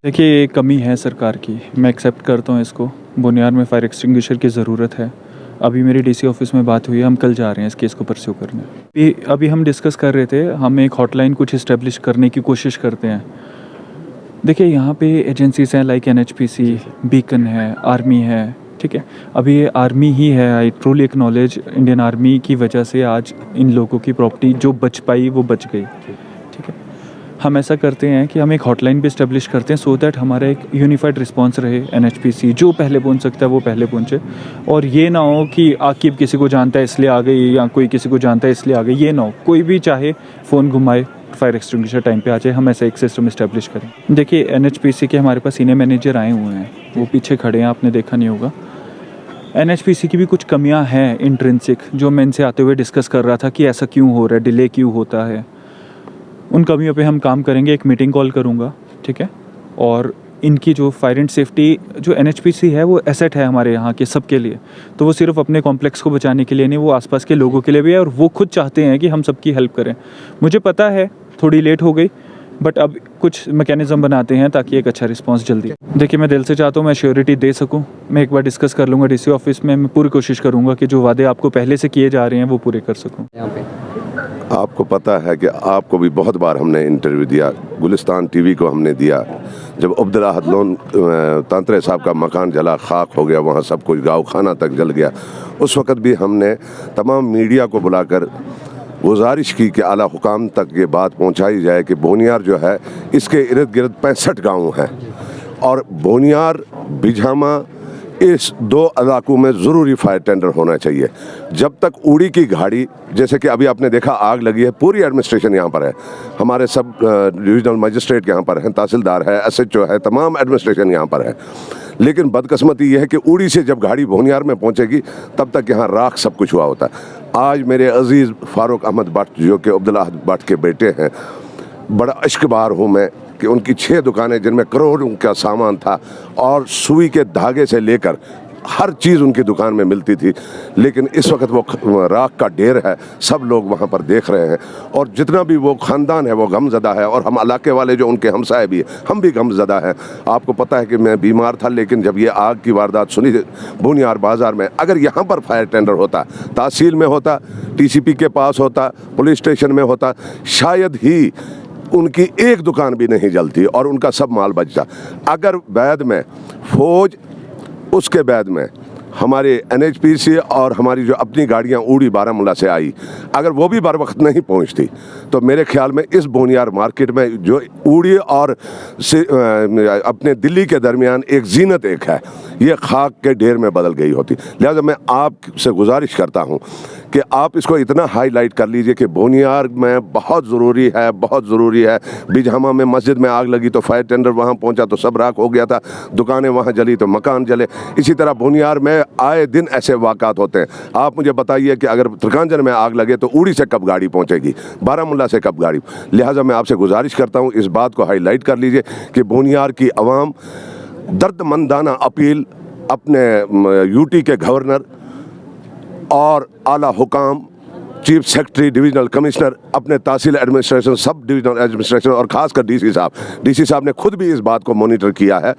देखिए ये कमी है सरकार की, मैं एक्सेप्ट करता हूँ इसको। बुनियार में फायर एक्सटिंग्विशर की ज़रूरत है। अभी मेरी डीसी ऑफिस में बात हुई है, हम कल जा रहे हैं इस केस को परस्यू करने। अभी हम डिस्कस कर रहे थे, हम एक हॉटलाइन कुछ इस्टेब्लिश करने की कोशिश करते हैं। देखिए यहाँ पे एजेंसीज हैं लाइक NHPC, बीकन है, आर्मी है, ठीक है। अभी ये आर्मी ही है, I truly acknowledge, Indian army की वजह से आज इन लोगों की प्रॉपर्टी जो बच पाई वो बच गई, ठीक है। हम ऐसा करते हैं कि हम एक हॉटलाइन भी इस्टेब्लिश करते हैं सो दैट हमारा एक यूनिफाइड रिस्पांस रहे। NHPC जो पहले पहुंच सकता है वो पहले पहुंचे, और ये ना हो कि आकिब किसी को जानता है इसलिए आ गई या कोई किसी को जानता है इसलिए आ गई, ये ना हो। कोई भी चाहे फ़ोन घुमाए, फायर एक्सटिंग्विशर टाइम पे आ जाए, हम ऐसा एक सिस्टम इस्टेब्लिश करें। देखिए NHPC के हमारे पास सीनियर मैनेजर आए हुए हैं, वो पीछे खड़े हैं, आपने देखा नहीं होगा। NHPC की भी कुछ कमियाँ हैं इंट्रिंसिक, जो मैं इनसे आते हुए डिस्कस कर रहा था कि ऐसा क्यों हो रहा है, डिले क्यों होता है। उन कमियों पे हम काम करेंगे, एक मीटिंग कॉल करूँगा, ठीक है। और इनकी जो फायर एंड सेफ्टी जो NHPC है वो एसेट है हमारे यहाँ के सबके लिए, तो वो सिर्फ अपने कॉम्प्लेक्स को बचाने के लिए नहीं, वो आसपास के लोगों के लिए भी है, और वो खुद चाहते हैं कि हम सबकी हेल्प करें। मुझे पता है थोड़ी लेट हो गई, बट अब कुछ मैकेनिज़्म बनाते हैं ताकि एक अच्छा रिस्पांस जल्दी। देखिए मैं दिल से चाहता हूँ मैं श्योरिटी दे सकूँ, मैं एक बार डिस्कस कर लूँगा डीसी ऑफिस में, मैं पूरी कोशिश करूँगा कि जो वादे आपको पहले से किए जा रहे हैं वो पूरे कर सकूँ। आपको पता है कि आपको भी बहुत बार हमने इंटरव्यू दिया, गुलिस्तान टीवी को हमने दिया। जब अब्दुल अहद लोन तांतरे साहब का मकान जला, खाक हो गया, वहाँ सब कुछ गाँव खाना तक जल गया, उस वक़्त भी हमने तमाम मीडिया को बुलाकर गुजारिश की कि आला हुकाम तक ये बात पहुँचाई जाए कि बोनियार जो है इसके इर्द गिर्द 65 गाँव हैं, और बोनियार बिझामा इस 2 इलाकों में ज़रूरी फायर टेंडर होना चाहिए। जब तक उड़ी की गाड़ी, जैसे कि अभी आपने देखा आग लगी है, पूरी एडमिनिस्ट्रेशन यहाँ पर है, हमारे सब डिविजनल मजिस्ट्रेट यहाँ पर हैं, तहसीलदार है, SHO है, तमाम एडमिनिस्ट्रेशन यहाँ पर है। लेकिन बदकिस्मती ये है कि उड़ी से जब गाड़ी बोनियार में पहुँचेगी तब तक यहाँ राख सब कुछ हुआ होता है। आज मेरे अजीज़ फारूक अहमद भट्ट जो कि अब्दुल अहद भट्ट के बेटे हैं, बड़ा इश्कबार हूँ मैं कि उनकी 6 दुकानें जिनमें करोड़ों का सामान था, और सुई के धागे से लेकर हर चीज़ उनकी दुकान में मिलती थी, लेकिन इस वक्त वो राख का ढेर है, सब लोग वहाँ पर देख रहे हैं, और जितना भी वो ख़ानदान है वो गमज़दा है, और हम इलाके वाले जो उनके हमसाए भी हैं, हम भी गमज़दा हैं। आपको पता है कि मैं बीमार था, लेकिन जब ये आग की वारदात सुनी बुनियार बाज़ार में, अगर यहाँ पर फायर टेंडर होता, तहसील में होता, TCP के पास होता, पुलिस स्टेशन में होता, शायद ही उनकी एक दुकान भी नहीं जलती और उनका सब माल बचता। अगर बाद में फौज, उसके बाद में हमारे NHPC और हमारी जो अपनी गाड़ियाँ उड़ी बारामूला से आई, अगर वो भी बर वक्त नहीं पहुँचती, तो मेरे ख्याल में इस बोनियार मार्केट में जो उड़ी और अपने दिल्ली के दरमियान एक जीनत एक है, ये खाक के ढेर में बदल गई होती। लिहाजा मैं आपसे गुजारिश करता हूँ कि आप इसको इतना हाईलाइट कर लीजिए कि बोनियार में बहुत ज़रूरी है, बहुत ज़रूरी है। बिझामा में मस्जिद में आग लगी तो फायर टेंडर वहाँ पहुँचा तो सब राख हो गया था, दुकानें वहाँ जली तो मकान जले। इसी तरह बोनियार में आए दिन ऐसे वाक़ात होते हैं। आप मुझे बताइए कि अगर त्रिकांजन में आग लगे तो उड़ी से कब गाड़ी पहुँचेगी, बारामूला से कब गाड़ी। लिहाजा मैं आपसे गुजारिश करता हूँ इस बात को हाईलाइट कर लीजिए कि बोनियार की आवाम दर्दमंदाना अपील अपने UT के गवर्नर और आला हुकाम, चीफ सेक्रेटरी, डिविजनल कमिश्नर, अपने तहसील एडमिनिस्ट्रेशन, सब डिविजनल एडमिनिस्ट्रेशन और ख़ासकर DC साहब ने खुद भी इस बात को मॉनिटर किया है,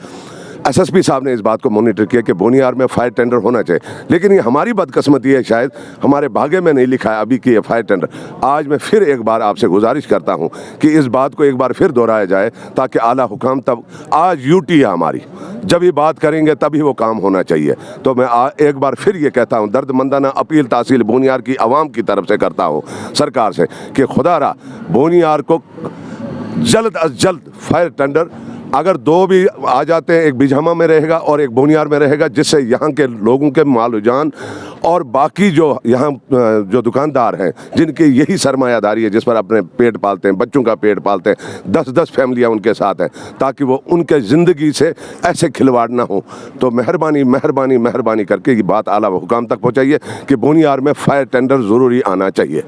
SSP साहब ने इस बात को मॉनिटर किया कि बोनियार में फायर टेंडर होना चाहिए। लेकिन ये हमारी बदकिस्मती है, शायद हमारे भाग्य में नहीं लिखा है अभी कि ये फायर टेंडर। आज मैं फिर एक बार आपसे गुजारिश करता हूँ कि इस बात को एक बार फिर दोहराया जाए, ताकि आला हुकाम तब, आज UT है हमारी, जब ये बात करेंगे तभी वो काम होना चाहिए। तो मैं एक बार फिर ये कहता हूँ, दर्दमंदाना अपील तहसील बोनियार की आवाम की तरफ से करता हूँ सरकार से कि खुदारा बोनियार को जल्द अज जल्द फायर टेंडर, अगर 2 भी आ जाते हैं, एक बिझामा में रहेगा और एक बोनियार में रहेगा, जिससे यहाँ के लोगों के माल जान और बाकी जो यहाँ जो दुकानदार हैं जिनकी यही सरमायादारी है, जिस पर अपने पेट पालते हैं, बच्चों का पेट पालते हैं, 10-10 फैमिलियाँ उनके साथ हैं, ताकि वो उनके ज़िंदगी से ऐसे खिलवाड़ ना हो। तो मेहरबानी मेहरबानी मेहरबानी करके ये बात आला हुकाम तक पहुँचाइए कि बोनियार में फायर टेंडर ज़रूरी आना चाहिए।